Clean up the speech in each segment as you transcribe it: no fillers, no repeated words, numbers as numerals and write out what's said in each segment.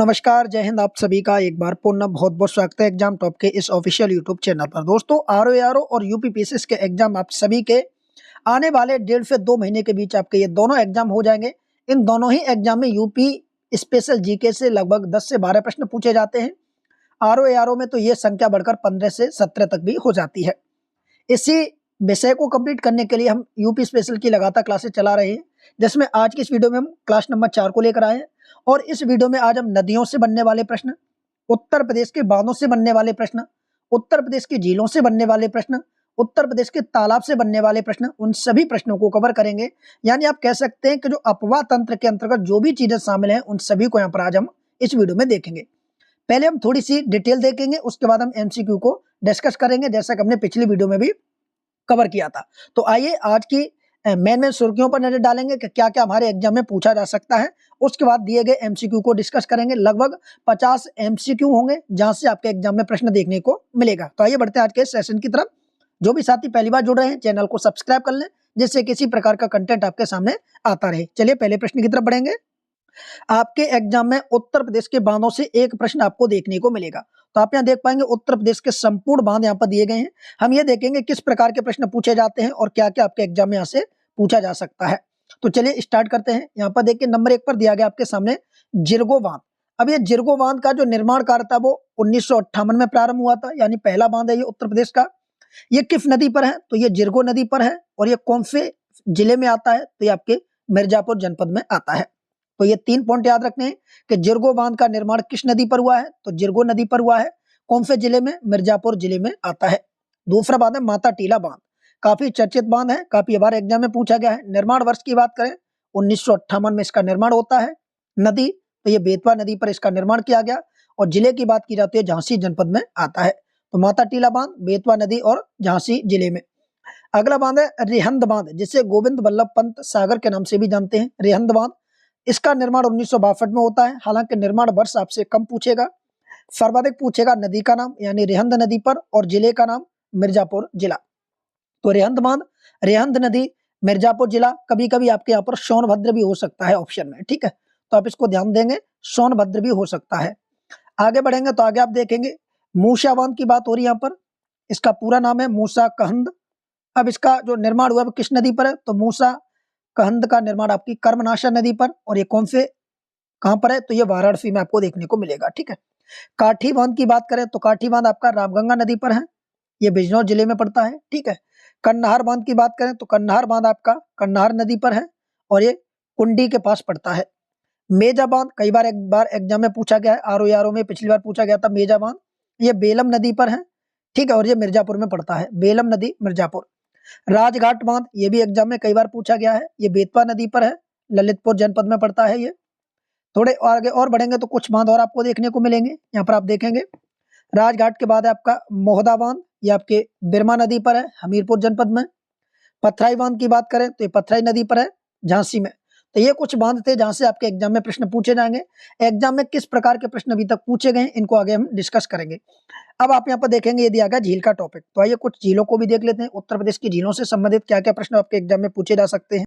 नमस्कार, जय हिंद। आप सभी का एक बार पुनः बहुत बहुत स्वागत है एग्जाम टॉप के इस ऑफिशियल यूट्यूब चैनल पर। दोस्तों, आरओ और यूपीपीएससी के एग्जाम आप सभी के आने वाले 1.5 से 2 महीने के बीच आपके ये दोनों एग्जाम हो जाएंगे। इन दोनों ही एग्जाम में यूपी स्पेशल जीके से लगभग 10 से 12 प्रश्न पूछे जाते हैं। आरओ में तो ये संख्या बढ़कर 15 से 17 तक भी हो जाती है। इसी विषय को कंप्लीट करने के लिए हम यूपी स्पेशल की लगातार क्लासेस चला रहे हैं, जिसमें आज की इस वीडियो में हम क्लास नंबर 4 को लेकर आए हैं। और इस वीडियो में आज हम नदियों से बनने वाले प्रश्न, उत्तर प्रदेश के बांधों से बनने वाले प्रश्न, उत्तर प्रदेश की झीलों से बनने वाले प्रश्न, उत्तर प्रदेश के तालाब से बनने वाले प्रश्न, उन सभी प्रश्नों को कवर करेंगे। यानी आप कह सकते हैं कि जो अपवाह तंत्र के अंतर्गत जो भी चीजें शामिल हैं, उन सभी को यहाँ पर आज हम इस वीडियो में देखेंगे। पहले हम थोड़ी सी डिटेल देखेंगे, उसके बाद हम एमसीक्यू को डिस्कस करेंगे, जैसा कि हमने पिछली वीडियो में भी कवर किया था। तो आइए आज की मेन सुर्खियों पर नजर डालेंगे कि क्या क्या हमारे एग्जाम में पूछा जा सकता है। उसके बाद दिए गए एमसीक्यू को डिस्कस करेंगे। लगभग 50 एमसीक्यू होंगे जहां से आपके एग्जाम में प्रश्न देखने को मिलेगा। तो आइए बढ़ते हैं आज के सेशन की तरफ। जो भी साथी पहली बार जुड़ रहे हैं, चैनल को सब्सक्राइब कर लें, जिससे किसी प्रकार का कंटेंट आपके सामने आता रहे। चलिए पहले प्रश्न की तरफ बढ़ेंगे। आपके एग्जाम में उत्तर प्रदेश के बांधों से एक प्रश्न आपको देखने को मिलेगा। तो आप यहाँ देख पाएंगे उत्तर प्रदेश के संपूर्ण बांध यहाँ पर दिए गए हैं। हम ये देखेंगे किस प्रकार के प्रश्न पूछे जाते हैं और क्या क्या आपके एग्जाम में यहाँ से पूछा जा सकता है। तो चलिए स्टार्ट करते हैं। यहाँ पर देखिए नंबर 1 पर दिया गया आपके सामने जिरगो बांध। अब ये जिरगो बांध का जो निर्माण कार्य था वो 1958 में प्रारंभ हुआ था। यानी पहला बांध है ये उत्तर प्रदेश का। ये किस नदी पर है? तो ये जिरगो नदी पर है। और ये कौन से जिले में आता है? तो ये आपके मिर्जापुर जनपद में आता है। तो ये 3 पॉइंट याद रखने हैं कि जिरगो बांध का निर्माण किस नदी पर हुआ है? तो जिरगो नदी पर हुआ है। कौन से जिले में? मिर्जापुर जिले में आता है। दूसरा बांध है माता टीला बांध। काफी चर्चित बांध है, काफी बार एग्जाम में पूछा गया है। निर्माण वर्ष की बात करें 1958 में इसका निर्माण होता है। नदी तो ये बेतवा नदी पर इसका निर्माण किया गया। और जिले की बात की जाती है झांसी जनपद में आता है। तो माता टीला बांध बेतवा नदी और झांसी जिले में। अगला बांध है रेहंद बांध, जिसे गोविंद वल्लभ पंत सागर के नाम से भी जानते हैं। रेहंद बांध, इसका निर्माण 1962 में होता है। हालांकि निर्माण वर्ष आपसे कम पूछेगा, सर्वाधिक पूछेगा नदी का नाम, यानी रेहंद नदी पर, और जिले का नाम मिर्जापुर जिला। तो रेहंद बांध, रेहंद नदी, मिर्जापुर जिला। कभी कभी आपके यहाँ पर सोनभद्र भी हो सकता है ऑप्शन में, ठीक है, तो आप इसको ध्यान देंगे, सोनभद्र भी हो सकता है। आगे बढ़ेंगे तो आगे आप देखेंगे मूसा बांध की बात हो रही है यहाँ पर। इसका पूरा नाम है मूसा कहंद। अब इसका जो निर्माण हुआ है किस नदी पर है? तो मूसा कहंद का निर्माण आपकी कर्मनाशा नदी पर। और ये कौन से कहां पर है? तो ये वाराणसी में आपको देखने को मिलेगा, ठीक है। काठी बांध की बात करें तो काठी बांध आपका रामगंगा नदी पर है। ये बिजनौर जिले में पड़ता है, ठीक है। कन्नहार बांध की बात करें तो कन्नहार बांध आपका कन्नहार नदी पर है और ये कुंडी के पास पड़ता है। मेजा बांध कई बार एक बार एग्जाम में पूछा गया है। आरओ में पिछली बार पूछा गया था मेजा बांध। ये बेलम नदी पर है, ठीक है, और ये मिर्जापुर में पड़ता है। बेलम नदी मिर्जापुर। राजघाट बांध, ये भी एग्जाम में कई बार पूछा गया है। ये बेतवा नदी पर है, ललितपुर जनपद में पड़ता है। ये थोड़े आगे और बढ़ेंगे तो कुछ बांध और आपको देखने को मिलेंगे। यहाँ पर आप देखेंगे राजघाट के बाद है आपका मोहदा बांध। ये आपके बिरमा नदी पर है, हमीरपुर जनपद में। पथराई बांध की बात करें तो ये पथराई नदी पर है, झांसी में। तो ये कुछ बांध थे जहां से आपके एग्जाम में प्रश्न पूछे जाएंगे। एग्जाम में किस प्रकार के प्रश्न अभी तक पूछे गए इनको आगे हम डिस्कस करेंगे। अब आप यहाँ पर देखेंगे यदि आ गया झील का टॉपिक, तो आइए कुछ झीलों को भी देख लेते हैं। उत्तर प्रदेश की झीलों से संबंधित क्या क्या प्रश्न आपके एग्जाम में पूछे जा सकते हैं।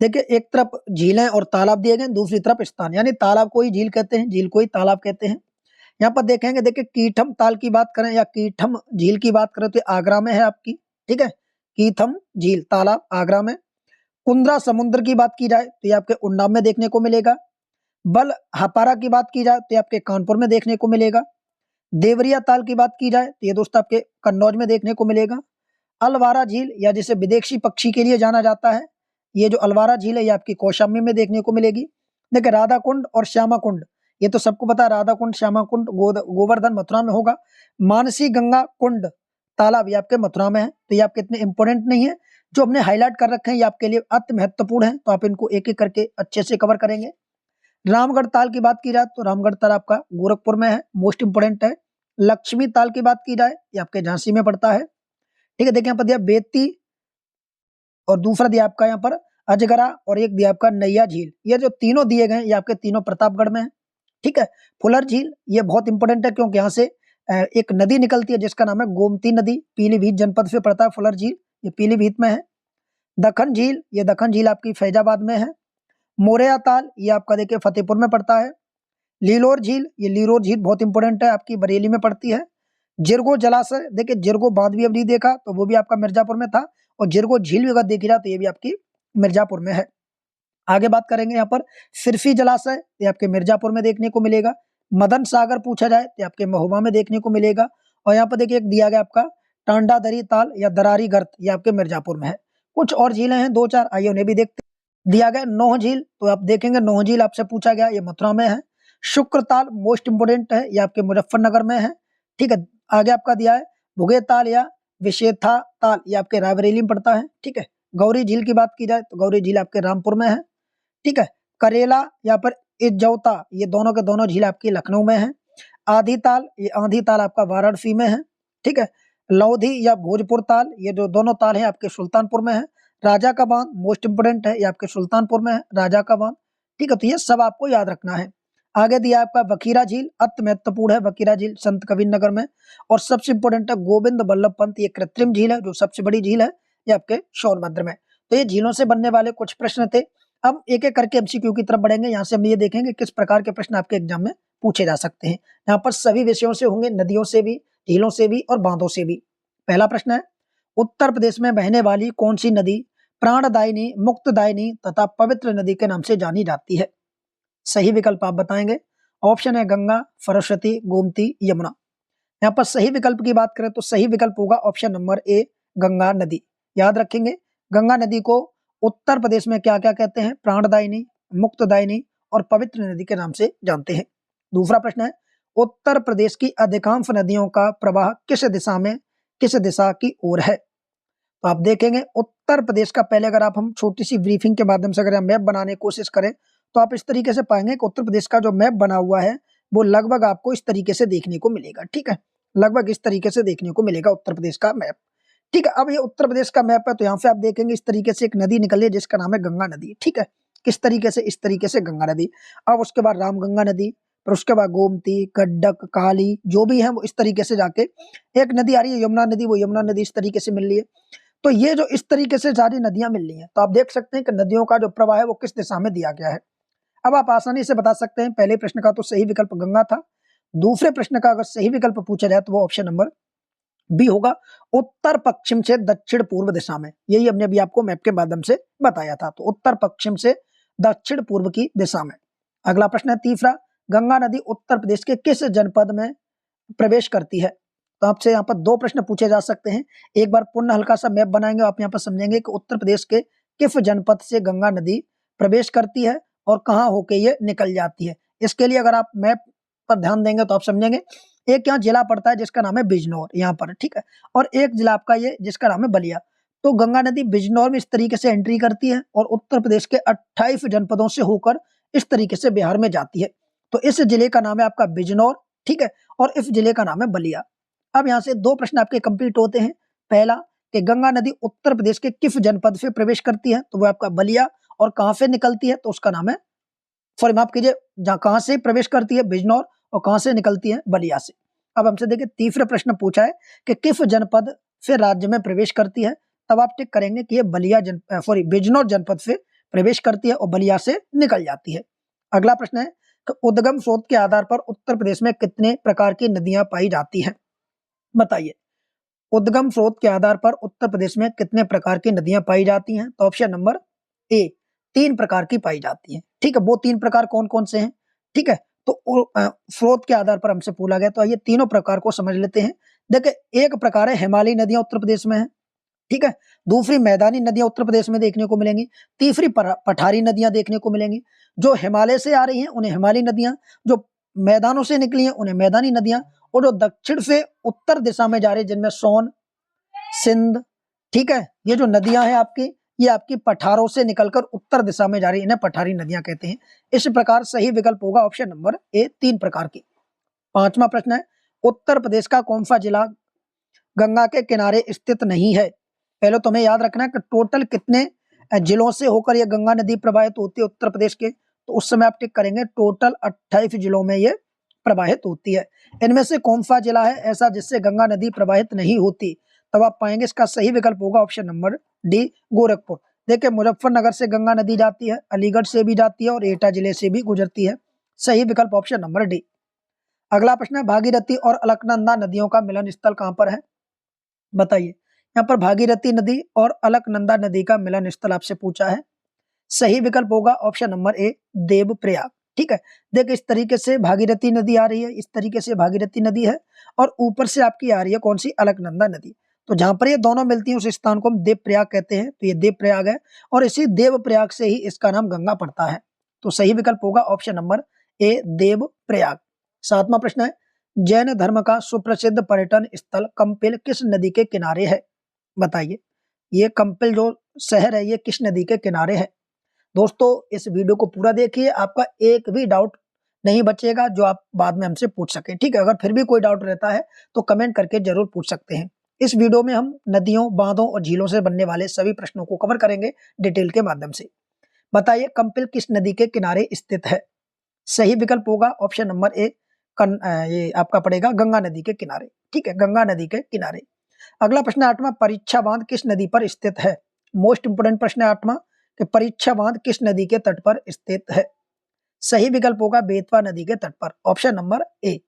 देखिए, एक तरफ झीलें और तालाब दिए गए, दूसरी तरफ स्थान, यानी तालाब को ही झील कहते हैं, झील को ही तालाब कहते हैं। यहाँ पर देखेंगे, देखिए कीठम ताल की बात करें या कीठम झील की बात करें तो आगरा में है आपकी, ठीक है। कीथम झील तालाब आगरा में। कुंद्रा समुद्र की बात की जाए तो ये आपके उन्नाव में देखने को मिलेगा। बल हपारा की बात की जाए तो ये आपके कानपुर में देखने को मिलेगा। देवरिया ताल की बात की जाए तो ये दोस्त आपके कन्नौज में देखने को मिलेगा। अलवारा झील, या जिसे विदेशी पक्षी के लिए जाना जाता है, ये जो अलवारा झील है ये आपकी कौशाम्बी में देखने को मिलेगी। देखिए राधा कुंड और श्यामा कुंड, ये तो सबको पता है, राधा कुंड श्यामा कुंड गोवर्धन मथुरा में होगा। मानसी गंगा कुंड तालाब ये आपके मथुरा में है। तो ये आपके इतने इंपॉर्टेंट नहीं है, जो हमने हाईलाइट कर रखे हैं ये आपके लिए अति महत्वपूर्ण है, तो आप इनको एक एक करके अच्छे से कवर करेंगे। रामगढ़ ताल की बात की जाए तो रामगढ़ ताल आपका गोरखपुर में है, मोस्ट इंपोर्टेंट है। लक्ष्मी ताल की बात की जाए ये आपके झांसी में पड़ता है, ठीक है। देखिए यहाँ पर दिया बेती, और दूसरा दिया आपका यहाँ पर अजगरा, और एक दिया आपका नैया झील। ये जो तीनों दिए गए ये आपके तीनों प्रतापगढ़ में है, ठीक है। फुलर झील ये बहुत इंपॉर्टेंट है, क्योंकि यहाँ से एक नदी निकलती है जिसका नाम है गोमती नदी, पीलीभीत जनपद से पड़ता है फुलर झील, ये पीलीभीत में है। दखन झील, ये दखन झील आपकी फैजाबाद में है। मोरया ताल ये आपका देखिए फतेहपुर में पड़ता है। लीलोर झील, ये लीलोर झील बहुत इंपॉर्टेंट है, आपकी बरेली में पड़ती है। जिरगो जलाशय, देखिए जिरगो बांध भी अब नहीं देखा तो वो भी आपका मिर्जापुर में था, और जिरगो झील भी अगर देखी जाए तो ये भी आपकी मिर्जापुर में है। आगे बात करेंगे यहाँ पर सिरफी जलाशय, ये आपके मिर्जापुर में देखने को मिलेगा। मदन सागर पूछा जाए तो आपके महोबा में देखने को मिलेगा। और यहाँ पर देखिए एक दिया गया आपका टांडा दरी ताल या दरारी गर्त, ये आपके मिर्जापुर में है। कुछ और झीलें हैं दो चार, आइए उन्हें भी देखते हैं। दिया गया नौह झील, तो आप देखेंगे नौह झील आपसे पूछा गया, ये मथुरा में है। शुक्रताल मोस्ट इंपोर्टेंट है, ये आपके मुजफ्फरनगर में है। ठीक है, आगे आपका दिया है भुगे ताल या विशेथा ताल, ये आपके रायबरेली में पड़ता है। ठीक है, गौरी झील की बात की जाए तो गौरी झील आपके रामपुर में है। ठीक है, करेला यहाँ पर इजौता, ये दोनों के दोनों झील आपकी लखनऊ में है। आधी ताल, ये आंधी ताल आपका वाराणसी में है। ठीक है, लौधी या भोजपुर ताल, ये जो दोनों ताल है आपके सुल्तानपुर में है। राजा का बांध मोस्ट इंपोर्टेंट है, ये आपके सुल्तानपुर में है राजा का बांध। ठीक है, तो ये सब आपको याद रखना है। आगे दिया आपका बखीरा झील, अति महत्वपूर्ण है बखीरा झील, संत कबीर नगर में। और सबसे इंपोर्टेंट है गोविंद बल्लभ पंत, ये कृत्रिम झील है, जो सबसे बड़ी झील है, ये आपके सोनभद्र में। तो ये झीलों से बनने वाले कुछ प्रश्न थे। अब एक एक करके एमसीक्यू की तरफ बढ़ेंगे। यहाँ से हम ये देखेंगे किस प्रकार के प्रश्न आपके एग्जाम में पूछे जा सकते हैं। यहाँ पर सभी विषयों से होंगे, नदियों से भी, झीलों से भी और बांधों से भी। पहला प्रश्न है, उत्तर प्रदेश में बहने वाली कौन सी नदी प्राणदायिनी, मुक्तदायिनी तथा पवित्र नदी के नाम से जानी जाती है? सही विकल्प आप बताएंगे। ऑप्शन है गंगा, सरस्वती, गोमती, यमुना। यहाँ पर सही विकल्प की बात करें तो सही विकल्प होगा ऑप्शन नंबर ए, गंगा नदी। याद रखेंगे, गंगा नदी को उत्तर प्रदेश में क्या क्या कहते हैं? प्राणदायिनी, मुक्तदायिनी और पवित्र नदी के नाम से जानते हैं। दूसरा प्रश्न है, उत्तर प्रदेश की अधिकांश नदियों का प्रवाह किस दिशा में, किस दिशा की ओर है? तो आप देखेंगे उत्तर प्रदेश का, पहले अगर आप हम छोटी सी ब्रीफिंग के माध्यम से अगर हम मैप बनाने की कोशिश करें तो आप इस तरीके से पाएंगे कि उत्तर प्रदेश का जो मैप बना हुआ है वो लगभग आपको इस तरीके से देखने को मिलेगा। ठीक है, लगभग इस तरीके से देखने को मिलेगा उत्तर प्रदेश का मैप। ठीक है, अब ये उत्तर प्रदेश का मैप है तो यहाँ से आप देखेंगे इस तरीके से एक नदी निकली है जिसका नाम है गंगा नदी। ठीक है, किस तरीके से? इस तरीके से गंगा नदी। अब उसके बाद रामगंगा नदी, फिर उसके बाद गोमती, गंडक, काली, जो भी है वो इस तरीके से जाके एक नदी आ रही है यमुना नदी, वो यमुना नदी इस तरीके से मिल रही है। तो ये जो इस तरीके से सारी नदियां मिल रही हैं, तो आप देख सकते हैं कि नदियों का जो प्रवाह है वो किस दिशा में दिया गया है। अब आप आसानी से बता सकते हैं, पहले प्रश्न का तो सही विकल्प गंगा था। दूसरे प्रश्न का अगर सही विकल्प पूछा जाए तो वो ऑप्शन नंबर बी होगा, उत्तर पश्चिम से दक्षिण पूर्व दिशा में। यही हमने अभी आपको मैप के माध्यम से बताया था। तो उत्तर पश्चिम से दक्षिण पूर्व की दिशा में। अगला प्रश्न है तीसरा, गंगा नदी उत्तर प्रदेश के किस जनपद में प्रवेश करती है? तो आपसे यहाँ पर दो प्रश्न पूछे जा सकते हैं। एक बार पुनः हल्का सा मैप बनाएंगे, आप यहाँ पर समझेंगे कि उत्तर प्रदेश के किस जनपद से गंगा नदी प्रवेश करती है और कहाँ होके ये निकल जाती है। इसके लिए अगर आप मैप पर ध्यान देंगे तो आप समझेंगे, एक यहाँ जिला पड़ता है जिसका नाम है बिजनौर यहाँ पर। ठीक है, और एक जिला आपका ये जिसका नाम है बलिया। तो गंगा नदी बिजनौर में इस तरीके से एंट्री करती है और उत्तर प्रदेश के 28 जनपदों से होकर इस तरीके से बिहार में जाती है। तो इस जिले का नाम है आपका बिजनौर। ठीक है, और इस जिले का नाम है बलिया। अब यहाँ से दो प्रश्न आपके कंप्लीट होते हैं। पहला कि गंगा नदी उत्तर प्रदेश के किस जनपद से प्रवेश करती है? तो वो आपका बलिया। और कहां से निकलती है? तो उसका नाम है, सॉरी माफ कीजिए, जहां कहां से प्रवेश करती है? बिजनौर। और कहां से निकलती है? बलिया से। अब हमसे देखिए तीसरा प्रश्न पूछा है कि किस जनपद से राज्य में प्रवेश करती है? तब आप टिक करेंगे कि ये बलिया सॉरी बिजनौर जनपद से प्रवेश करती है और बलिया से निकल जाती है। अगला प्रश्न है कि उद्गम स्रोत के आधार पर उत्तर प्रदेश में कितने प्रकार की नदियां पाई जाती हैं? बताइए, उद्गम स्रोत के आधार पर उत्तर प्रदेश में कितने प्रकार की नदियां पाई जाती हैं? तो ऑप्शन नंबर ए, 3 प्रकार की पाई जाती हैं। ठीक है, वो 3 प्रकार कौन कौन से हैं? ठीक है, तो स्रोत के आधार पर हमसे पूछा गया तो आइए तीनों प्रकार को समझ लेते हैं। देखिए, एक प्रकार है हिमालयी नदियां उत्तर प्रदेश में है। ठीक है, दूसरी मैदानी नदियां उत्तर प्रदेश में देखने को मिलेंगी। तीसरी पठारी नदियां देखने को मिलेंगी। जो हिमालय से आ रही हैं उन्हें हिमालयी नदियां, जो मैदानों से निकली हैं उन्हें मैदानी नदियां, और जो दक्षिण से उत्तर दिशा में जा रही है जिनमें सोन, सिंध, ठीक है, ये जो नदियां हैं आपकी, ये आपकी पठारों से निकलकर उत्तर दिशा में जा रही है, इन्हें पठारी नदियां कहते हैं। इस प्रकार सही विकल्प होगा ऑप्शन नंबर ए, 3 प्रकार की। पांचवा प्रश्न है, उत्तर प्रदेश का कौन सा जिला गंगा के किनारे स्थित नहीं है? पहले तुम्हें याद रखना है कि टोटल कितने जिलों से होकर ये गंगा नदी प्रवाहित होती है उत्तर प्रदेश के। तो उस समय आप टिक करेंगे टोटल 28 जिलों में ये प्रवाहित होती है। इनमें से कौन सा जिला है ऐसा जिससे गंगा नदी प्रवाहित नहीं होती? तब आप पाएंगे इसका सही विकल्प होगा ऑप्शन नंबर डी, गोरखपुर। देखिए, मुजफ्फरनगर से गंगा नदी जाती है, अलीगढ़ से भी जाती है और एटा जिले से भी गुजरती है। सही विकल्प ऑप्शन नंबर डी। अगला प्रश्न है भागीरथी और अलकनंदा नदियों का मिलन स्थल कहां पर है? बताइए। यहाँ पर भागीरथी नदी और अलकनंदा नदी का मिलन स्थल आपसे पूछा है। सही विकल्प होगा ऑप्शन नंबर ए देवप्रयाग। ठीक है, देख इस तरीके से भागीरथी नदी आ रही है, इस तरीके से भागीरथी नदी है और ऊपर से आपकी आ रही है कौन सी? अलकनंदा नदी। तो जहां पर ये दोनों मिलती हैं उस स्थान को हम देवप्रयाग कहते हैं। तो ये देवप्रयाग है और इसी देवप्रयाग से ही इसका नाम गंगा पड़ता है। तो सही विकल्प होगा ऑप्शन नंबर ए देवप्रयाग। 7वां प्रश्न है जैन धर्म का सुप्रसिद्ध पर्यटन स्थल कंपिल किस नदी के किनारे है? बताइए। ये कंपिल जो शहर है ये किस नदी के किनारे है? दोस्तों इस वीडियो को पूरा देखिए, आपका एक भी डाउट नहीं बचेगा जो आप बाद में हमसे पूछ सके। ठीक है, अगर फिर भी कोई डाउट रहता है तो कमेंट करके जरूर पूछ सकते हैं। इस वीडियो में हम नदियों, बांधों और झीलों से बनने वाले सभी प्रश्नों को कवर करेंगे डिटेल के माध्यम से। बताइए कंपिल किस नदी के किनारे स्थित है? सही विकल्प होगा ऑप्शन नंबर ए ये आपका पड़ेगा गंगा नदी के किनारे। ठीक है, गंगा नदी के किनारे। अगला प्रश्न 8वां परीक्षा बांध किस नदी पर स्थित है? मोस्ट इंपोर्टेंट प्रश्न है 8वां कि परीक्षा बांध किस नदी के तट पर स्थित है? सही विकल्प होगा बेतवा नदी के तट पर, ऑप्शन नंबर ए।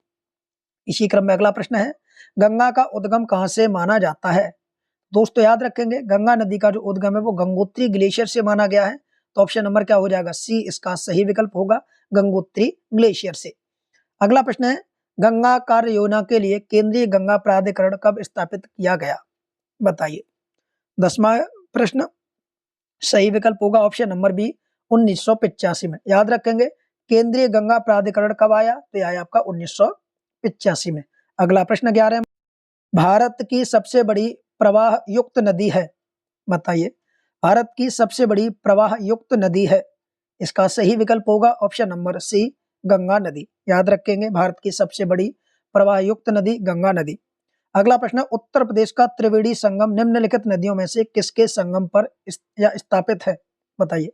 इसी क्रम में अगला प्रश्न है गंगा का उद्गम कहां से माना जाता है? दोस्तों याद रखेंगे गंगा नदी का जो उद्गम है वो गंगोत्री ग्लेशियर से माना गया है। तो ऑप्शन नंबर क्या हो जाएगा? सी इसका सही विकल्प होगा, गंगोत्री ग्लेशियर से। अगला प्रश्न है गंगा कार्य योजना के लिए केंद्रीय गंगा प्राधिकरण कब स्थापित किया गया? बताइए। 10वां प्रश्न सही विकल्प होगा ऑप्शन नंबर बी 1985 में। याद रखेंगे केंद्रीय गंगा प्राधिकरण कब आया? तो आया आपका 1985 में। अगला प्रश्न 11 भारत की सबसे बड़ी प्रवाह युक्त नदी है? बताइए। भारत की सबसे बड़ी प्रवाह युक्त नदी है, इसका सही विकल्प होगा ऑप्शन नंबर सी गंगा नदी। याद रखेंगे भारत की सबसे बड़ी प्रवाह युक्त नदी गंगा नदी। अगला प्रश्न उत्तर प्रदेश का त्रिवेणी संगम निम्नलिखित नदियों में से किसके संगम पर स्थापित है? बताइए।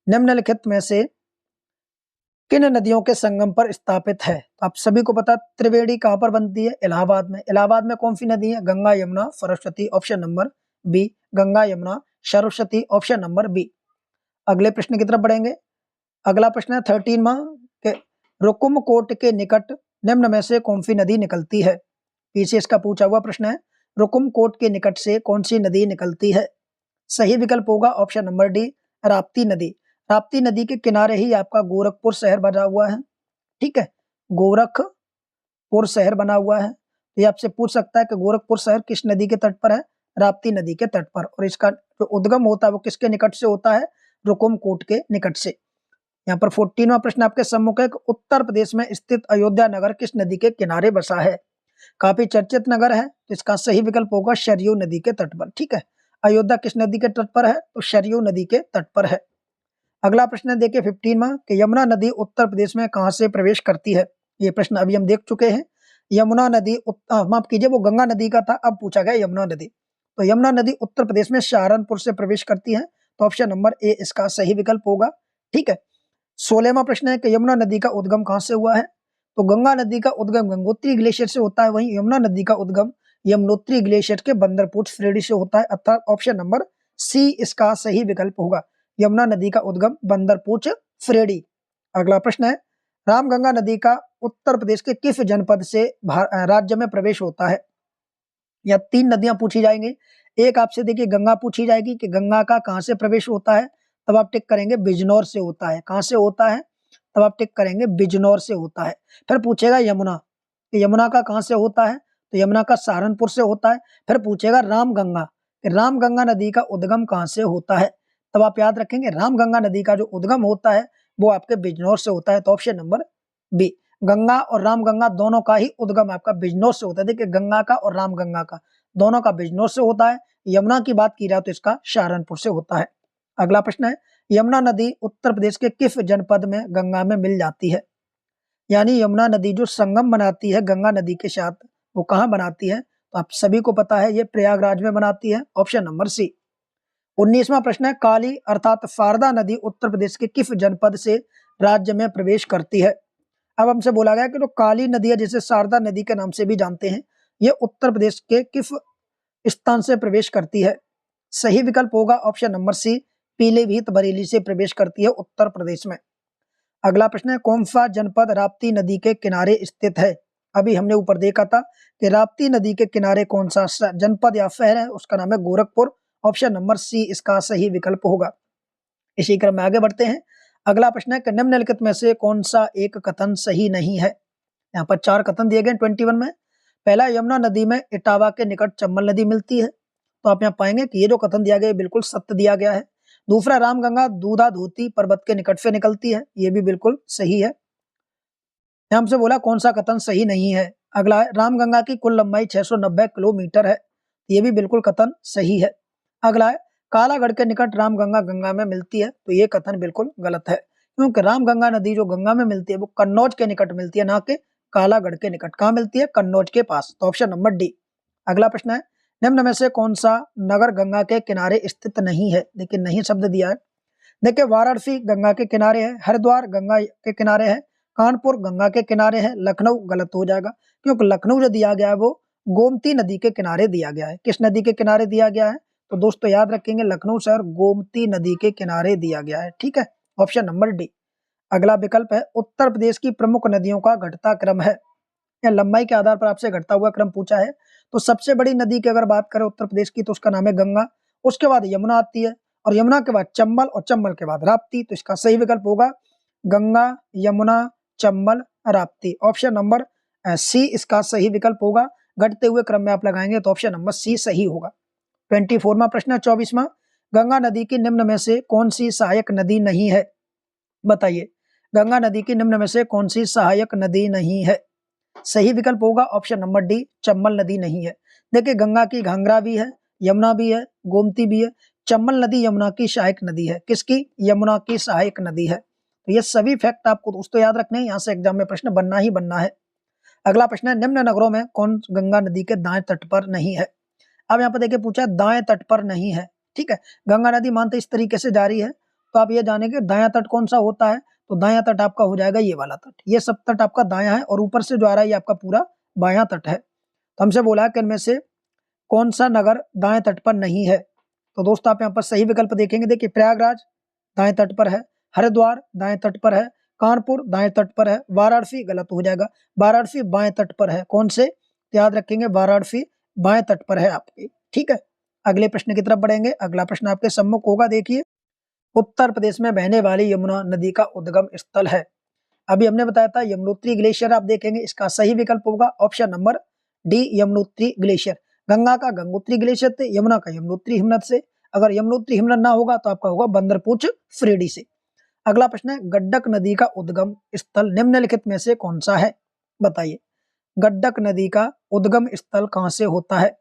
निम्नलिखित में से किन नदियों के संगम पर स्थापित है? तो आप सभी को पता त्रिवेणी कहां पर बनती है? इलाहाबाद में। इलाहाबाद में कौन सी नदी है? Ganga Yamuna Saraswati, option number B. Ganga Yamuna Saraswati, option number B. अगले प्रश्न की तरफ बढ़ेंगे। अगला प्रश्न है 13वां के रुकुमकोट के निकट निम्न में से कौन सी नदी निकलती है? पीछे इसका पूछा हुआ प्रश्न है रुकुमकोट के निकट से कौन सी नदी निकलती है? सही विकल्प होगा ऑप्शन नंबर डी राप्ती नदी। राप्ती नदी के किनारे ही आपका गोरखपुर शहर बना हुआ है। ठीक है, गोरखपुर शहर बना हुआ है। तो ये आपसे पूछ सकता है कि गोरखपुर शहर किस नदी के तट पर है? राप्ती नदी के तट पर। और इसका जो उद्गम होता है वो किसके निकट से होता है? रुकुमकोट के निकट से। यहाँ पर 14वां प्रश्न आपके सम्मुख है उत्तर प्रदेश में स्थित अयोध्या नगर किस नदी के किनारे बसा है? काफी चर्चित नगर है, तो इसका सही विकल्प होगा सरयू नदी के तट पर। ठीक है, अयोध्या किस नदी के तट पर है? तो सरयू नदी के तट पर है। अगला प्रश्न है देखिए 15वां कि यमुना नदी उत्तर प्रदेश में कहां से प्रवेश करती है? ये प्रश्न अभी हम देख चुके हैं। यमुना नदी माफ कीजिए वो गंगा नदी का था, अब पूछा गया यमुना नदी। तो यमुना नदी उत्तर प्रदेश में सहारनपुर से प्रवेश करती है। तो ऑप्शन नंबर ए इसका सही विकल्प होगा। ठीक है, 16वां प्रश्न है कि यमुना नदी का उद्गम कहां से हुआ है? तो गंगा नदी का उद्गम गंगोत्री ग्लेशियर से होता है, वहीं यमुना नदी का उद्गम यमुनोत्री ग्लेशियर के बंदरपूछ श्रेणी से होता है, अर्थात ऑप्शन नंबर सी इसका सही विकल्प होगा। यमुना नदी का उद्गम बंदरपूछ श्रेणी। अगला प्रश्न है रामगंगा नदी का उत्तर प्रदेश के किस जनपद से राज्य में प्रवेश होता है? या 3 नदियां पूछी जाएंगी। एक आपसे देखिए गंगा पूछी जाएगी कि गंगा का कहां से प्रवेश होता है, तब आप टिक करेंगे बिजनौर से होता है। कहां से होता है? तब आप टिक करेंगे बिजनौर से होता है। फिर पूछेगा यमुना, कि यमुना का कहां से होता है? तो यमुना का सहारनपुर से होता है। फिर पूछेगा रामगंगा, कि रामगंगा नदी का उद्गम कहां से होता है? तब आप याद रखेंगे रामगंगा नदी का जो उद्गम होता है वो आपके बिजनौर से होता है। तो ऑप्शन नंबर बी गंगा और रामगंगा दोनों का ही उद्गम आपका बिजनौर से होता है। देखिए गंगा का और रामगंगा का दोनों का बिजनौर से होता है। यमुना की बात की जाए तो इसका सहारनपुर से होता है। अगला प्रश्न है यमुना नदी उत्तर प्रदेश के किस जनपद में गंगा में मिल जाती है? यानी यमुना नदी जो संगम बनाती है गंगा नदी के साथ वो कहाँ बनाती है? तो आप सभी को पता है ये प्रयागराज में बनाती है, ऑप्शन नंबर सी। 19वां प्रश्न है काली अर्थात शारदा नदी उत्तर प्रदेश के किस जनपद से राज्य में प्रवेश करती है? अब हमसे बोला गया कि जो काली नदी है जिसे शारदा नदी के नाम से भी जानते हैं, ये उत्तर प्रदेश के किस स्थान से प्रवेश करती है? सही विकल्प होगा option number C Pilibhit Bareilly से प्रवेश करती है उत्तर प्रदेश में। अगला प्रश्न है कौन सा जनपद राप्ती नदी के किनारे स्थित है। अभी हमने ऊपर देखा था कि राप्ती नदी के किनारे कौन सा जनपद या शहर है, उसका नाम है गोरखपुर। ऑप्शन नंबर सी इसका सही विकल्प होगा। इसी क्रम में आगे बढ़ते हैं। अगला प्रश्न है कि निम्नलिखित में से कौन सा एक कथन सही नहीं है। यहाँ पर 4 कथन दिए गए 21 में। पहला, यमुना नदी में इटावा के निकट चंबल नदी मिलती है, तो आप यहाँ पाएंगे कि ये जो कथन दिया गया है बिल्कुल सत्य दिया गया है। दूसरा, रामगंगा दूधा धोती पर्वत के निकट से निकलती है, ये भी बिल्कुल सही है। यहाँ हमसे बोला कौन सा कथन सही नहीं है। अगला है रामगंगा की कुल लंबाई 690 किलोमीटर है, ये भी बिल्कुल कथन सही है। अगला है कालागढ़ के निकट रामगंगा गंगा में मिलती है, तो ये कथन बिल्कुल गलत है, क्योंकि रामगंगा नदी जो गंगा में मिलती है वो कन्नौज के निकट मिलती है, ना कि कालागढ़ के निकट। कहाँ मिलती है? कन्नौज के पास। तो ऑप्शन नंबर डी। अगला प्रश्न है निम्न में से कौन सा नगर गंगा के किनारे स्थित नहीं है। देखिए नहीं शब्द दिया है। देखिए वाराणसी गंगा के किनारे है, हरिद्वार गंगा के किनारे है, कानपुर गंगा के किनारे है, लखनऊ गलत हो जाएगा, क्योंकि लखनऊ जो दिया गया है वो गोमती नदी के किनारे दिया गया है। किस नदी के किनारे दिया गया है? तो दोस्तों याद रखेंगे लखनऊ शहर गोमती नदी के किनारे दिया गया है। ठीक है, ऑप्शन नंबर डी। अगला विकल्प है उत्तर प्रदेश की प्रमुख नदियों का घटता क्रम है, या लंबाई के आधार पर आपसे घटता हुआ क्रम पूछा है। तो सबसे बड़ी नदी की अगर बात करें उत्तर प्रदेश की तो उसका नाम है गंगा, उसके बाद यमुना आती है, और यमुना के बाद चंबल, और चंबल के बाद राप्ती। तो इसका सही विकल्प होगा Ganga, Yamuna, Chambal, Rapti. Option number C इसका सही विकल्प होगा। घटते हुए क्रम में आप लगाएंगे तो ऑप्शन नंबर सी सही होगा। 24वां प्रश्न है 24वां, गंगा नदी की निम्न में से कौन सी सहायक नदी नहीं है। बताइए गंगा नदी की निम्न में से कौन सी सहायक नदी नहीं है। सही विकल्प होगा ऑप्शन नंबर डी, चंबल नदी नहीं है। देखिए गंगा की घाघरा भी है, यमुना भी है, गोमती भी है। चंबल नदी यमुना की सहायक नदी है। किसकी? यमुना की सहायक नदी है। तो ये सभी फैक्ट आपको दोस्तों याद रखने हैं, यहाँ से एग्जाम में प्रश्न बनना ही बनना है। अगला प्रश्न है निम्न नगरों में कौन गंगा नदी के दाएं तट पर नहीं है। अब यहाँ पर देखिए पूछा है दाएं तट पर नहीं है। ठीक है, गंगा नदी मानते इस तरीके से जा रही है, तो आप ये जानेंगे दायां तट कौन सा होता है। तो दायां तट आपका हो जाएगा ये वाला तट, ये सब तट आपका दायां है, और ऊपर से जो आ रहा है ये आपका पूरा बायां तट है। तो हमसे बोला है कि इनमें से कौन सा नगर दाएं तट पर नहीं है। तो दोस्तों आप यहाँ पर सही विकल्प देखेंगे। देखिए प्रयागराज दाएं तट पर है, हरिद्वार दाएं तट पर है, कानपुर दाएं तट पर है, वाराणसी गलत हो जाएगा, वाराणसी बाएं तट पर है। कौन से? याद रखेंगे वाराणसी बाएं तट पर है आपके। ठीक है, अगले प्रश्न की तरफ बढ़ेंगे। अगला प्रश्न आपके सम्मुख होगा। देखिए उत्तर प्रदेश में बहने वाली यमुना नदी का उद्गम स्थल है। अभी हमने बताया था यमुनोत्री ग्लेशियर, आप देखेंगे इसका सही विकल्प होगा option number D, Yamunotri glacier. Ganga का गंगोत्री ग्लेशियर से, यमुना का यमुनोत्री हिमनद से। अगर यमुनोत्री हिमनद ना होगा तो आपका होगा बंदरपूछ फ्रेडी से। अगला प्रश्न है गंडक नदी का उद्गम स्थल निम्नलिखित में से कौन सा है। बताइए गंडक नदी का उद्गम स्थल कहां से होता है।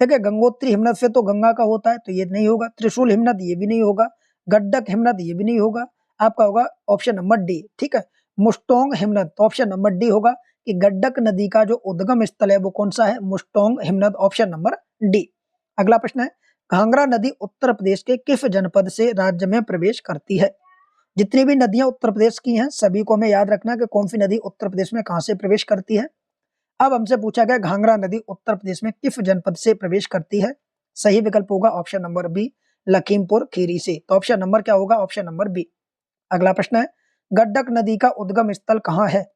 देखिए गंगोत्री हिमनद से तो गंगा का होता है, तो ये नहीं होगा। त्रिशूल हिमनद ये भी नहीं होगा, गंडक हिमनद ये भी नहीं होगा। आपका होगा ऑप्शन नंबर डी। ठीक है, मुस्टोंग हिमनद। तो ऑप्शन नंबर डी होगा कि गंडक नदी का जो उद्गम स्थल है वो कौन सा है, मुस्टोंग हिमनद। Option number D. अगला प्रश्न है घाघरा नदी उत्तर प्रदेश के किस जनपद से राज्य में प्रवेश करती है। जितनी भी नदियां उत्तर प्रदेश की हैं सभी को हमें याद रखना है कि कौन सी नदी उत्तर प्रदेश में कहां से प्रवेश करती है। अब हमसे पूछा गया घाघरा नदी उत्तर प्रदेश में किस जनपद से प्रवेश करती है। सही विकल्प होगा option number B, Lakhimpur Kheri से। तो ऑप्शन नंबर क्या होगा? Option number B. अगला प्रश्न है गंडक नदी का उद्गम स्थल कहाँ है।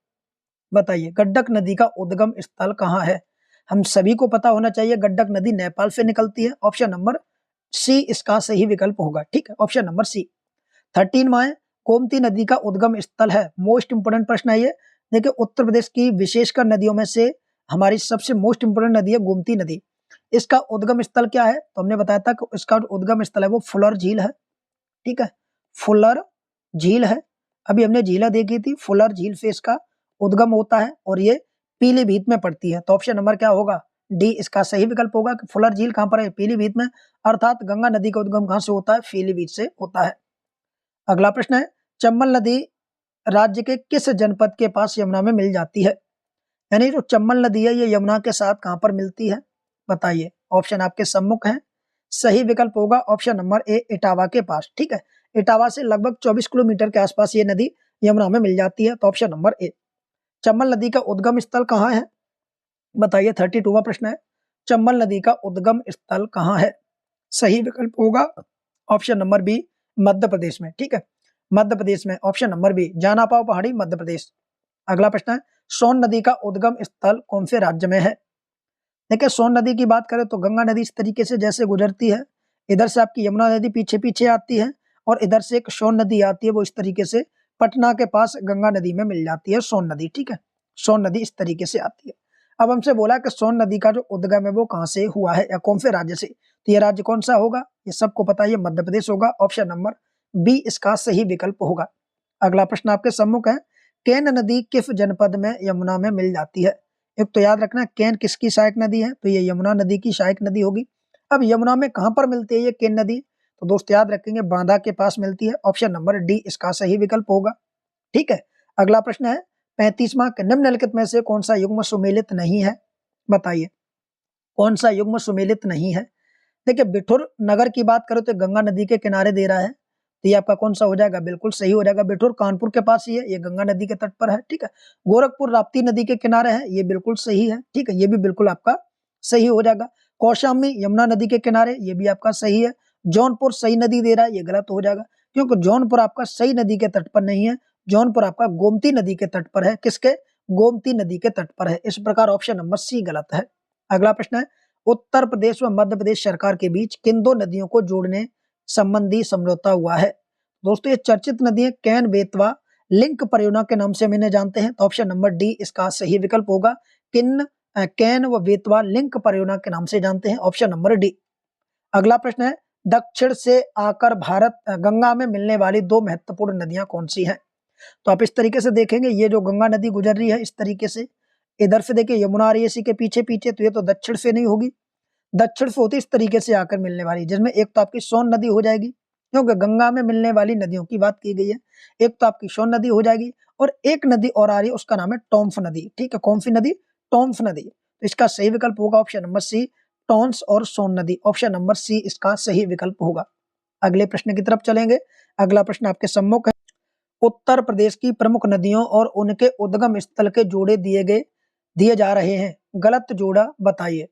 बताइए गंडक नदी का उद्गम स्थल कहाँ है। हम सभी को पता होना चाहिए गंडक नदी नेपाल से निकलती है। ऑप्शन नंबर सी इसका सही विकल्प होगा। ठीक है, ऑप्शन नंबर सी। 13वां है गोमती नदी का उद्गम स्थल है। मोस्ट इंपोर्टेंट प्रश्न है ये। देखिए उत्तर प्रदेश की विशेषकर नदियों में से हमारी सबसे मोस्ट इंपोर्टेंट नदी है गोमती नदी। इसका उद्गम स्थल क्या है? तो हमने बताया था कि इसका उद्गम स्थल है वो फुलर झील है। ठीक है, फुलर झील है। अभी हमने झीला देखी थी, फुलर झील से इसका उद्गम होता है, और ये पीलीभीत में पड़ती है। तो ऑप्शन नंबर क्या होगा? डी इसका सही विकल्प होगा कि फुलर झील कहां पर है? पीलीभीत में। अर्थात गंगा नदी का उद्गम कहां से होता है? पीलीभीत से होता है। अगला प्रश्न है चंबल नदी राज्य के किस जनपद के पास यमुना में मिल जाती है। यानी जो चंबल नदी है ये यमुना के साथ कहां पर मिलती है। बताइए, ऑप्शन आपके सम्मुख हैं। सही विकल्प होगा ऑप्शन नंबर ए, इटावा के पास। ठीक है, इटावा से लगभग 24 किलोमीटर के आसपास ये नदी यमुना में मिल जाती है। तो ऑप्शन नंबर ए। चंबल नदी का उद्गम स्थल कहाँ है। बताइए 32वां प्रश्न है चंबल नदी का उद्गम स्थल कहाँ है। सही विकल्प होगा option number B, Madhya Pradesh में। ठीक है, मध्य प्रदेश में, ऑप्शन नंबर बी जानापाव पहाड़ी मध्य प्रदेश। अगला प्रश्न है सोन नदी का उद्गम स्थल कौन से राज्य में है। देखिए सोन नदी की बात करें तो गंगा नदी इस तरीके से जैसे गुजरती है, इधर से आपकी यमुना नदी पीछे पीछे आती है और इधर से एक सोन नदी आती है, वो इस तरीके से पटना के पास गंगा नदी में मिल जाती है सोन नदी। ठीक है, सोन नदी इस तरीके से आती है। अब हमसे बोला कि सोन नदी का जो उद्गम है वो कहाँ से हुआ है या कौन से राज्य से, तो ये राज्य कौन सा होगा, ये सबको पता है, ये मध्य प्रदेश होगा। ऑप्शन नंबर बी इसका सही विकल्प होगा। अगला प्रश्न आपके सम्मुख है केन नदी किस जनपद में यमुना में मिल जाती है। एक तो याद रखना केन किसकी सहायक नदी है, तो ये यमुना नदी की सहायक नदी होगी। अब यमुना में कहां पर मिलती है ये केन नदी, तो दोस्त याद रखेंगे बांदा के पास मिलती है। ऑप्शन नंबर डी इसका सही विकल्प होगा। ठीक है, अगला प्रश्न है 35वां निम्नलिखित में से कौन सा युग्म सुमेलित नहीं है, बताइए कौन सा युग्म सुमेलित नहीं है। देखिए बिठुर नगर की बात करो तो गंगा नदी के किनारे दे रहा है, तो ये आपका कौन सा हो जाएगा, बिल्कुल सही हो जाएगा। बिठुर कानपुर के पास ही है, ये गंगा नदी के तट पर है। ठीक है, गोरखपुर राप्ती नदी के किनारे है, ये बिल्कुल सही है। ठीक है, ये भी बिल्कुल आपका सही हो जाएगा। कौशाम्बी यमुना नदी के किनारे, ये भी आपका सही है। जौनपुर सही नदी दे रहा है, ये गलत हो जाएगा क्योंकि जौनपुर आपका सही नदी के तट पर नहीं है, जौनपुर आपका गोमती नदी के तट पर है। किसके, गोमती नदी के तट पर है। इस प्रकार ऑप्शन नंबर सी गलत है। अगला प्रश्न है उत्तर प्रदेश व मध्य प्रदेश सरकार के बीच किन दो नदियों को जोड़ने संबंधी समझौता हुआ है। दोस्तों ये चर्चित नदियां कैन बेतवा लिंक परियोजना के नाम से मैंने जानते हैं, तो ऑप्शन नंबर डी इसका सही विकल्प होगा। कैन व बेतवा लिंक परियोजना के नाम से जानते हैं, ऑप्शन नंबर डी। अगला प्रश्न है दक्षिण से आकर भारत गंगा में मिलने वाली दो महत्वपूर्ण नदियां कौन सी हैं। तो आप इस तरीके से देखेंगे, ये जो गंगा नदी गुजर रही है इस तरीके से, इधर से देखिए यमुना आ रही है इसी के पीछे पीछे, तो ये तो दक्षिण से नहीं होगी, दक्षिण से होती इस तरीके से आकर मिलने वाली, जिसमें एक तो आपकी सोन नदी हो जाएगी क्योंकि गंगा में मिलने वाली नदियों की बात की गई है। एक तो आपकी सोन नदी हो जाएगी और एक नदी और आ रही है उसका नाम है टोम्फ नदी। ठीक है, कौन सी नदी, टोम्फ नदी। तो इसका सही विकल्प होगा ऑप्शन नंबर सी टोन्स और सोन नदी। ऑप्शन नंबर सी इसका सही विकल्प होगा। अगले प्रश्न की तरफ चलेंगे। अगला प्रश्न आपके सम्मुख है उत्तर प्रदेश की प्रमुख नदियों और उनके उद्गम स्थल के जोड़े दिए जा रहे हैं, गलत जोड़ा बताइए।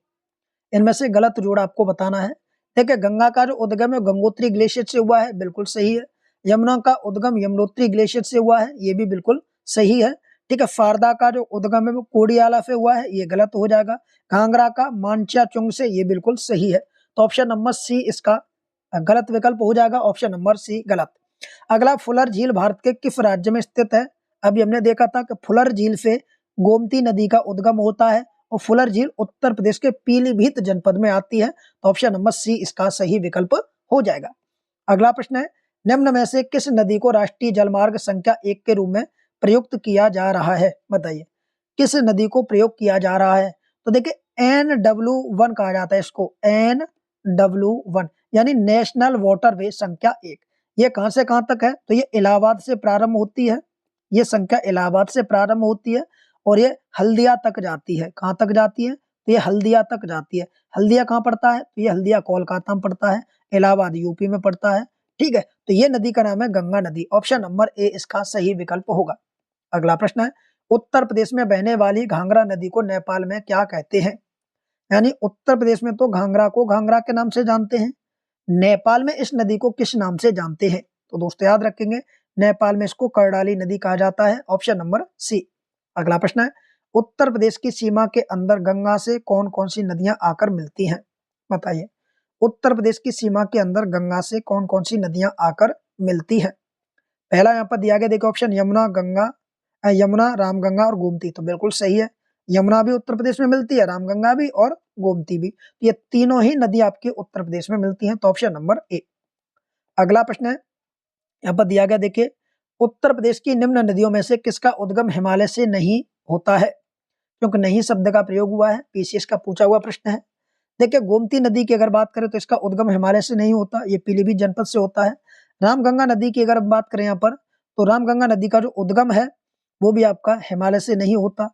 इनमें से गलत जोड़ा आपको बताना है। देखिए गंगा का जो उद्गम है गंगोत्री ग्लेशियर से हुआ है, बिल्कुल सही है। यमुना का उद्गम यमुनोत्री ग्लेशियर से हुआ है, ये भी बिल्कुल सही है। ठीक है, फारदा का जो उद्गम है वो कोडियाला से हुआ है, ये गलत हो जाएगा। घाघरा का मानच्याचुंग से, ये बिल्कुल सही है। तो ऑप्शन नंबर सी इसका गलत विकल्प हो जाएगा, ऑप्शन नंबर सी गलत। अगला फुलर झील भारत के किस राज्य में स्थित है। अभी हमने देखा था कि फुलर झील से गोमती नदी का उद्गम होता है और फुलर झील उत्तर प्रदेश के पीलीभीत जनपद में आती है, तो ऑप्शन नंबर सी इसका सही विकल्प हो जाएगा। अगला प्रश्न है निम्न में से किस नदी को राष्ट्रीय जलमार्ग संख्या 1 के रूप में प्रयुक्त किया जा रहा है, बताइए किस नदी को प्रयोग किया जा रहा है। तो देखिए NW1 कहा जाता है इसको, NW1 यानी नेशनल वाटरवे संख्या 1। ये कहां से कहां तक है, तो ये इलाहाबाद से प्रारंभ होती है, ये संख्या इलाहाबाद से प्रारंभ होती है और ये हल्दिया तक जाती है। कहां तक जाती है, तो ये हल्दिया तक जाती है। हल्दिया कहां पड़ता है, तो ये हल्दिया कोलकाता में पड़ता है, इलाहाबाद यूपी में पड़ता है। ठीक है, तो ये नदी का नाम है गंगा नदी। ऑप्शन नंबर ए इसका सही विकल्प होगा। अगला प्रश्न है उत्तर प्रदेश में बहने वाली घाघरा नदी को नेपाल में क्या कहते हैं। यानी उत्तर प्रदेश में तो घाघरा को घाघरा के नाम से जानते हैं, नेपाल में इस नदी को किस नाम से जानते हैं। तो दोस्तों याद रखेंगे नेपाल में इसको करडाली नदी कहा जाता है, ऑप्शन नंबर सी। अगला प्रश्न है उत्तर प्रदेश की सीमा के अंदर गंगा से कौन कौन सी नदियां आकर मिलती हैं, बताइए उत्तर प्रदेश की सीमा के अंदर गंगा से कौन कौन सी नदियां आकर मिलती है। पहला यहाँ पर दिया गया देखो ऑप्शन यमुना, गंगा, यमुना, रामगंगा और गोमती, तो बिल्कुल सही है। यमुना भी उत्तर प्रदेश में मिलती है, रामगंगा भी और गोमती भी, ये तीनों ही नदी आपके उत्तर प्रदेश में मिलती हैं, तो ऑप्शन नंबर ए। अगला प्रश्न है यहाँ पर दिया गया देखिए उत्तर प्रदेश की निम्न नदियों में से किसका उद्गम हिमालय से नहीं होता है, क्योंकि नहीं शब्द का प्रयोग हुआ है, पीसीएस का पूछा हुआ प्रश्न है। देखिए गोमती नदी की अगर बात करें तो इसका उद्गम हिमालय से नहीं होता, ये पीलीभीत जनपद से होता है। रामगंगा नदी की अगर बात करें यहाँ पर, तो रामगंगा नदी का जो उद्गम है वो भी आपका हिमालय से नहीं होता।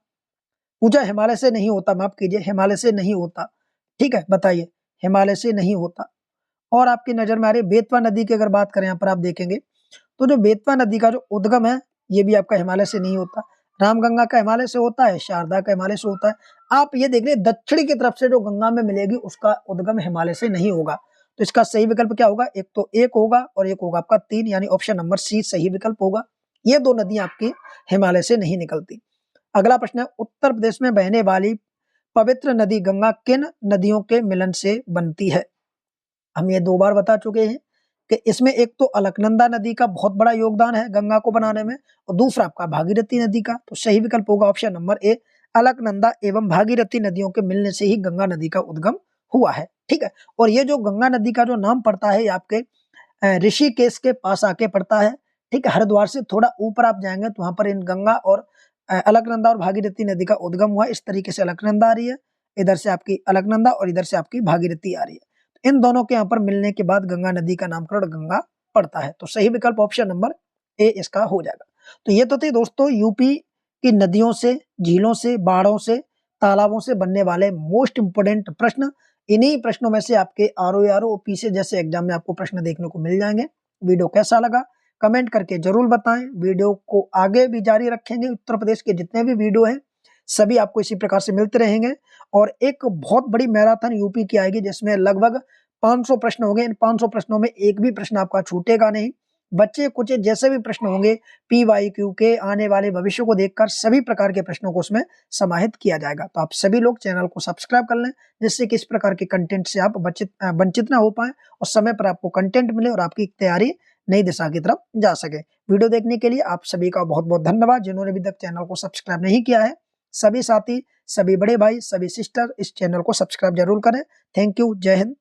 पूछा हिमालय से नहीं होता, माफ कीजिए हिमालय से नहीं होता। ठीक है, बताइए हिमालय से नहीं होता। और आपकी नजर में आ रही बेतवा नदी की अगर बात करें यहाँ पर आप देखेंगे तो जो बेतवा नदी का जो उद्गम है ये भी आपका हिमालय से नहीं होता। रामगंगा का हिमालय से होता है, शारदा का हिमालय से होता है। आप ये देख रहे दक्षिण की तरफ से जो गंगा में मिलेगी उसका उद्गम हिमालय से नहीं होगा। तो इसका सही विकल्प क्या होगा? एक तो 1 होगा और एक होगा आपका 3, यानी ऑप्शन नंबर सी सही विकल्प होगा। ये 2 नदियाँ आपकी हिमालय से नहीं निकलती। अगला प्रश्न है, उत्तर प्रदेश में बहने वाली पवित्र नदी गंगा किन नदियों के मिलन से बनती है? हम ये 2 बार बता चुके हैं कि इसमें एक तो अलकनंदा नदी का बहुत बड़ा योगदान है गंगा को बनाने में और दूसरा आपका भागीरथी नदी का। तो सही विकल्प होगा ऑप्शन नंबर ए, अलकनंदा एवं भागीरथी नदियों के मिलने से ही गंगा नदी का उद्गम हुआ है। ठीक है, और ये जो गंगा नदी का जो नाम पड़ता है ये आपके ऋषिकेश के पास आके पड़ता है। ठीक है, हरिद्वार से थोड़ा ऊपर आप जाएंगे तो वहां पर इन गंगा और अलकनंदा और भागीरथी नदी का उद्गम हुआ। इस तरीके से अलकनंदा आ रही है, इधर से आपकी अलकनंदा और इधर से आपकी भागीरथी आ रही है। इन दोनों के यहाँ पर मिलने के बाद गंगा नदी का नामकरण गंगा पड़ता है। तो सही विकल्प ऑप्शन नंबर ए इसका हो जाएगा। तो ये तो थे दोस्तों यूपी की नदियों से, झीलों से, बाढ़ों से, तालाबों से बनने वाले मोस्ट इंपोर्टेंट प्रश्न। इन्हीं प्रश्नों में से आपके आरओ पीसी जैसे एग्जाम में आपको प्रश्न देखने को मिल जाएंगे। वीडियो कैसा लगा कमेंट करके जरूर बताएं। वीडियो को आगे भी जारी रखेंगे। उत्तर प्रदेश के जितने भी वीडियो हैं सभी आपको इसी प्रकार से मिलते रहेंगे और एक बहुत बड़ी मैराथन यूपी की आएगी जिसमें लगभग 500 प्रश्न होंगे। इन 500 प्रश्नों में एक भी प्रश्न आपका छूटेगा नहीं। बच्चे कुछ जैसे भी प्रश्न होंगे PYQ के आने वाले भविष्य को देखकर सभी प्रकार के प्रश्नों को उसमें समाहित किया जाएगा। तो आप सभी लोग चैनल को सब्सक्राइब कर लें जिससे कि इस प्रकार के कंटेंट से आप वंचित ना हो पाए और समय पर आपको कंटेंट मिले और आपकी तैयारी नई दिशा की तरफ जा सके। वीडियो देखने के लिए आप सभी का बहुत बहुत धन्यवाद। जिन्होंने अभी तक चैनल को सब्सक्राइब नहीं किया है सभी साथी, सभी बड़े भाई, सभी सिस्टर इस चैनल को सब्सक्राइब जरूर करें। Thank you. जय हिंद।